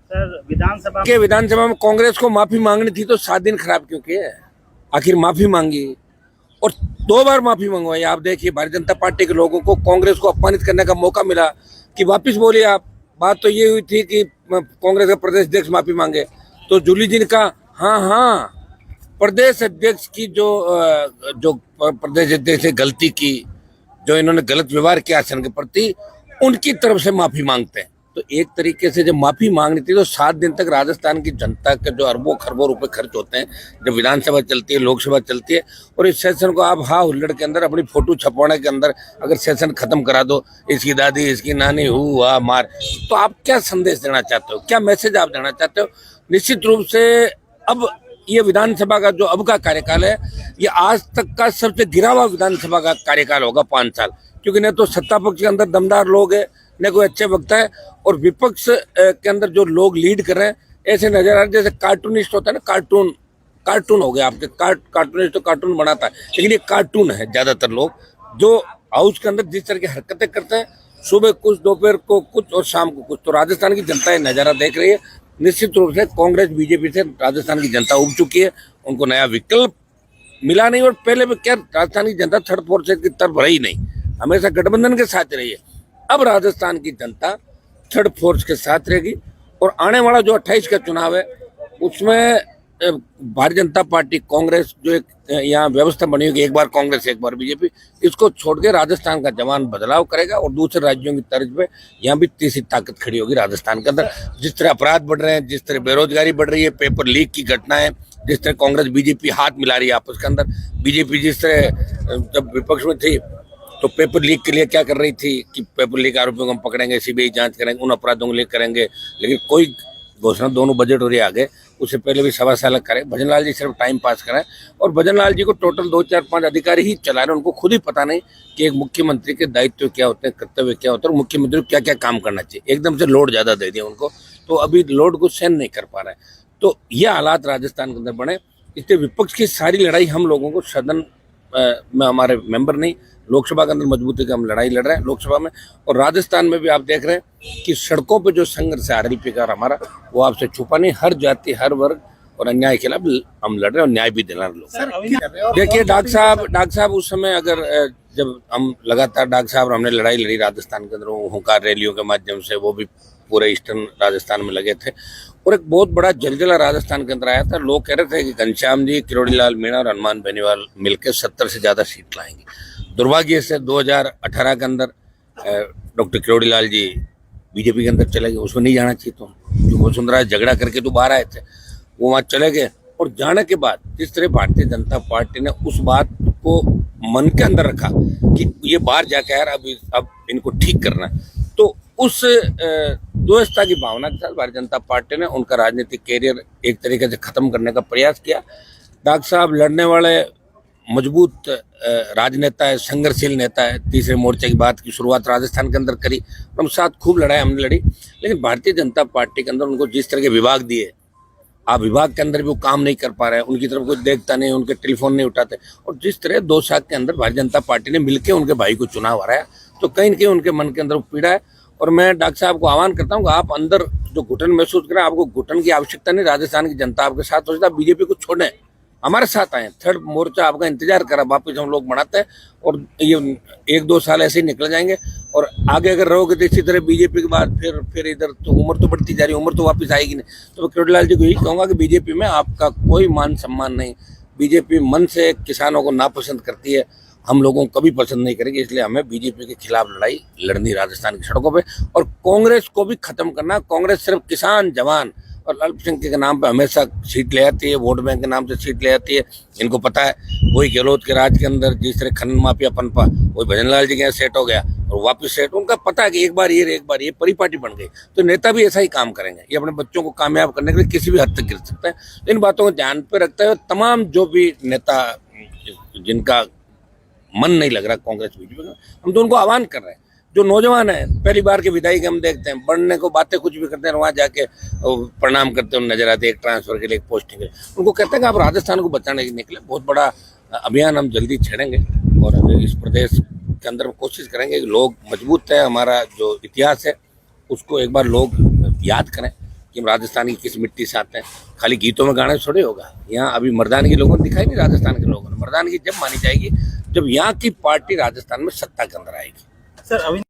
विधानसभा में कांग्रेस को माफी मांगनी थी तो 7 दिन खराब क्यों किए? आखिर माफी मांगी और 2 बार माफी मंगवाई। आप देखिए भारतीय जनता पार्टी के लोगों को कांग्रेस को अपमानित करने का मौका मिला कि वापिस बोलिए आप। बात तो ये हुई थी कि कांग्रेस का प्रदेश अध्यक्ष माफी मांगे, तो जूली जी ने कहा हाँ प्रदेश अध्यक्ष की जो प्रदेश अध्यक्ष ने गलती की, जो इन्होंने गलत व्यवहार किया आसन के प्रति, उनकी तरफ से माफी मांगते हैं। तो एक तरीके से जब माफी मांगनी थी तो 7 दिन तक राजस्थान की जनता के जो अरबों खरबों रुपए खर्च होते हैं, जब विधानसभा चलती है, लोकसभा चलती है, और इस सेशन को आप हाँ हुल्लड़ के अंदर अपनी फोटो छपवाने के अंदर अगर सेशन खत्म करा दो, इसकी दादी इसकी नानी हुआ मार, तो आप क्या संदेश देना चाहते हो, क्या मैसेज आप देना चाहते हो? निश्चित रूप से अब ये विधानसभा का जो अब का कार्यकाल है, ये आज तक का सबसे गिरा हुआ विधानसभा का कार्यकाल होगा 5 साल, क्योंकि न तो सत्ता पक्ष के अंदर दमदार लोग है, न कोई अच्छे वक्ता है, और विपक्ष के अंदर जो लोग लीड कर रहे हैं ऐसे नजर आ रहे जैसे कार्टूनिस्ट होता है ना, कार्टून हो गया आपके। कार्टूनिस्ट तो कार्टून बनाता है, लेकिन ये कार्टून है ज्यादातर लोग, जो हाउस के अंदर जिस तरह की हरकतें करते हैं, सुबह कुछ, दोपहर को कुछ और शाम को कुछ। तो राजस्थान की जनता ये नजारा देख रही है। निश्चित रूप से कांग्रेस बीजेपी से राजस्थान की जनता उब चुकी है, उनको नया विकल्प मिला नहीं। और पहले भी क्या राजस्थान की जनता थर्ड फोर्थ की तरफ रही नहीं, हमेशा गठबंधन के साथ रही है। अब राजस्थान की जनता थर्ड फोर्स के साथ रहेगी, और आने वाला जो 28 का चुनाव है उसमें भारतीय जनता पार्टी कांग्रेस जो एक यहाँ व्यवस्था बनी होगी, एक बार कांग्रेस एक बार बीजेपी, इसको छोड़ के राजस्थान का जवान बदलाव करेगा, और दूसरे राज्यों की तर्ज पे यहाँ भी तीसरी ताकत खड़ी होगी राजस्थान के अंदर। जिस तरह अपराध बढ़ रहे हैं, जिस तरह बेरोजगारी बढ़ रही है, पेपर लीक की घटनाएं, जिस तरह कांग्रेस बीजेपी हाथ मिला रही है आपस के अंदर, बीजेपी जिस तरह जब विपक्ष में थी तो पेपर लीक के लिए क्या कर रही थी कि पेपर लीक आरोपियों को हम पकड़ेंगे, सीबीआई जांच करेंगे, उन अपराधों को लीक करेंगे, लेकिन कोई घोषणा दोनों बजट हो रही आगे, उससे पहले भी सवा साल करें। भजनलाल जी सिर्फ टाइम पास करें, और भजनलाल जी को टोटल 2 4 5 अधिकारी ही चला रहे हैं, उनको खुद ही पता नहीं कि एक मुख्यमंत्री के दायित्व क्या होते हैं, कर्तव्य क्या होते हैं, और मुख्यमंत्री को क्या क्या काम करना चाहिए। एकदम से लोड ज्यादा दे दिया उनको, तो अभी लोड को सहन नहीं कर पा रहे हैं। तो ये हालात राजस्थान के अंदर बने, इसलिए विपक्ष की सारी लड़ाई हम लोगों को सदन में, हमारे मेंबर नहीं, लोकसभा के अंदर मजबूती की हम लड़ाई लड़ रहे हैं लोकसभा में, और राजस्थान में भी आप देख रहे हैं कि सड़कों पे जो संघर्ष है आरएलपी का हमारा, वो आपसे छुपा नहीं। हर जाति, हर वर्ग और अन्याय के खिलाफ हम लड़ रहे हैं, और न्याय भी दिला रहे लोग। देखिए डॉक्टर साहब उस समय अगर जब हम लगातार डॉक्टर साहब हमने लड़ाई लड़ी राजस्थान के अंदर, हुंकार रैलियों के माध्यम से, वो भी पूरे ईस्टर्न राजस्थान में लगे थे, और एक बहुत बड़ा जलजला राजस्थान के अंदर आया था। लोग कह रहे थे कि घनश्याम जी, किरोड़ी लाल मीणा और हनुमान बेनीवाल मिलकर 70 से ज्यादा सीट लाएंगे। दुर्भाग्य से 2018 के अंदर डॉक्टर किरोड़ी लाल जी बीजेपी के अंदर चले गए। उसमें नहीं जाना चाहिए, तो जो वसुंधरा झगड़ा करके तो बाहर आए थे, वो वहाँ चले गए। और जाने के बाद जिस तरह भारतीय जनता पार्टी ने उस बात को मन के अंदर रखा कि ये बाहर जाके यार अब इनको ठीक करना है, तो उस द्वेषता की भावना के साथ भारतीय जनता पार्टी ने उनका राजनीतिक कैरियर एक तरीके से खत्म करने का प्रयास किया। डॉक्टर साहब लड़ने वाले मजबूत राजनेता है, संघर्षशील नेता है। तीसरे मोर्चे की बात की शुरुआत राजस्थान के अंदर करी, हम साथ खूब लड़ाई हमने लड़ी, लेकिन भारतीय जनता पार्टी के अंदर उनको जिस तरह के विभाग दिए, आप विभाग के अंदर भी वो काम नहीं कर पा रहे हैं, उनकी तरफ कोई देखता नहीं, उनके टेलीफोन नहीं उठाते, और जिस तरह 2 साल के अंदर भारतीय जनता पार्टी ने मिलकर उनके भाई को चुनाव हराया, तो कहीं न कहीं उनके मन के अंदर पीड़ा है। और मैं डॉक्टर साहब को आह्वान करता हूँ कि आप अंदर जो घुटन महसूस करें, आपको घुटन की आवश्यकता नहीं, राजस्थान की जनता आपके साथ हो जाता, बीजेपी को छोड़ें, हमारे साथ आए। थर्ड मोर्चा आपका इंतजार करा, वापस हम लोग बनाते हैं, और ये 1-2 साल ऐसे ही निकल जाएंगे, और आगे अगर रहोगे तो इसी तरह बीजेपी के बाद फिर इधर तो उम्र तो बढ़ती जा रही है, उम्र तो वापस आएगी नहीं। तो मैं किरोड़ी लाल जी को यही कहूँगा कि बीजेपी में आपका कोई मान सम्मान नहीं, बीजेपी मन से किसानों को नापसंद करती है, हम लोगों को कभी पसंद नहीं करेंगे, इसलिए हमें बीजेपी के खिलाफ लड़ाई लड़नी राजस्थान की सड़कों पे, और कांग्रेस को भी खत्म करना। कांग्रेस सिर्फ किसान, जवान और अल्पसंख्यक के नाम पे हमेशा सीट ले आती है, वोट बैंक के नाम से सीट ले आती है। इनको पता है वही गहलोत के राज के अंदर जिस तरह खनन माफिया पनपा, वही भजनलाल जी के यहाँ सेट हो गया और वापस सेट। उनका पता है कि एक बार ये परिपाटी बन गई, तो नेता भी ऐसा ही काम करेंगे, ये अपने बच्चों को कामयाब करने के लिए किसी भी हद तक गिर सकते हैं। इन बातों को ध्यान पे रखते हुए तमाम जो भी नेता जिनका मन नहीं लग रहा कांग्रेस बीजेपी का, हम तो उनको आह्वान कर रहे हैं। जो नौजवान है, पहली बार के विधायक हम देखते हैं, बढ़ने को बातें कुछ भी करते हैं, वहाँ जाके प्रणाम करते हुए नजर आते हैं, एक ट्रांसफर के लिए, एक पोस्टिंग के लिए। उनको कहते हैं कि आप राजस्थान को बचाने के निकले, बहुत बड़ा अभियान हम जल्दी छेड़ेंगे, और इस प्रदेश के अंदर कोशिश करेंगे कि लोग मजबूत है, हमारा जो इतिहास है उसको एक बार लोग याद करें कि हम राजस्थान की किस मिट्टी से आते हैं। खाली गीतों में गाने थोड़े होगा। यहाँ अभी मर्दानगी लोगों ने दिखाई नहीं, राजस्थान के लोगों ने। मर्दानगी जब मानी जाएगी जब यहाँ की पार्टी राजस्थान में सत्ता के अंदर आएगी। सर अभी